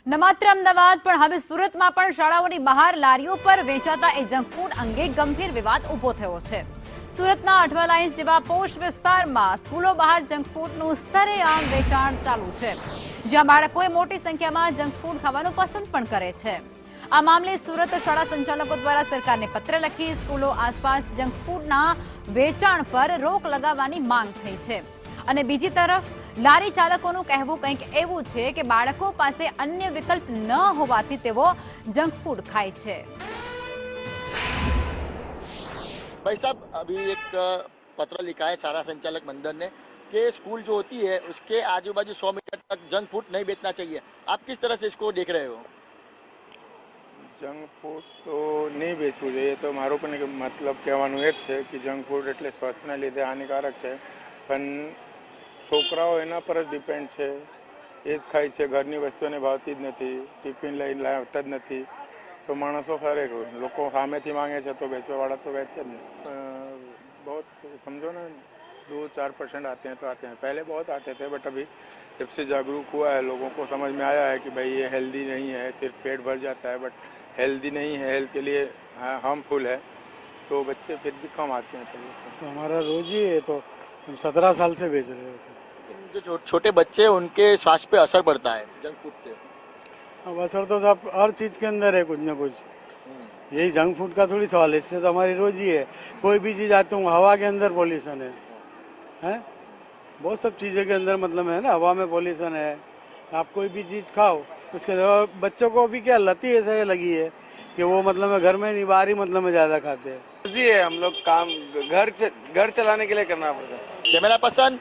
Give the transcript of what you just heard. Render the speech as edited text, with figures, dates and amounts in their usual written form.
ન માત્ર અમદાવાદ પણ હવે સુરતમાં પણ શાળાઓની બહાર લારીઓ પર વેચાતા એ જંક ફૂડ અંગે ગંભીર વિવાદ ઊભો થયો છે। સુરતના અઠવા લાઇન્સ જેવા પોશ વિસ્તારમાં સ્કૂલો બહાર જંક ફૂડનું સરેઆમ વેચાણ ચાલુ છે, જ્યાં બાળકોએ મોટી સંખ્યામાં જંક ફૂડ ખાવાનું પસંદ પણ કરે છે। આ મામલે સુરત શાળા સંચાલકો દ્વારા સરકારને પત્ર લખી સ્કૂલો આસપાસ જંક ફૂડના વેચાણ પર રોક લગાવવાની માંગ થઈ છે। અને બીજી તરફ લારી ચાલકોનું કહેવું કંઈક એવું છે કે બાળકો પાસે અન્ય વિકલ્પ ન હોવાથી તેઓ जंक फूड खाए छे। भाई साहब, अभी एक पत्र लिखा है शाला संचालक मंडल ने कि स्कूल जो होती है उसके आजू बाजू 100 मीटर तक जंक फूड नहीं बेचना चाहिए। आप किस तरह से इसको देख रहे हो? जंक फूड तो नहीं बेचવું જોઈએ, તો મારો પણ એક મતલબ કહેવાનું એ જ છે કે જંક ફૂડ એટલે સ્વાસ્થ્યના લીધે હાનિકારક છે, પણ છોકરાઓ એના પર જ ડિપેન્ડ છે, એ જ ખાય છે, ઘરની વસ્તુને ભાવતી જ નથી, ટિફિન લઈને લાવતા જ નથી, તો માણસો ખરે લોકો સામેથી માંગે છે તો વેચવાવાળા તો વેચે જ નહીં। बहुत समझो ना 2-4% आते हैं तो आते हैं, पहले बहुत आते थे, बट अभी जब से जागरूक हुआ है लोगों को समझ में आया है कि भाई ये हेल्दी नहीं है, सिर्फ पेट भर जाता है, बट हेल्दी नहीं है, हेल्थ के लिए हार्मफुल है, तो बच्चे फिर भी कम आते हैं। तो हमारा रोज ही है, तो हम 17 साल से बेच रहे हैं। जो छोटे बच्चे हैं उनके स्वास्थ्य पे असर पड़ता है जंक फूड से। अब असर तो सब हर चीज के अंदर है, कुछ ना कुछ। यही जंक फूड का थोड़ी सवाल है, इससे तो हमारी रोजी है। कोई भी चीज आती हूँ, हवा के अंदर पॉल्यूशन है, बहुत सब चीज़ों के अंदर मतलब है ना, हवा में पॉल्यूशन है। आप कोई भी चीज़ खाओ, उसके बच्चों को भी क्या लत ही ऐसे लगी है कि वो मतलब घर में नहीं, बाहर ही मतलब में ज़्यादा खाते हैं। है हम लोग काम घर चलाने के लिए करना पड़ता है। Camera person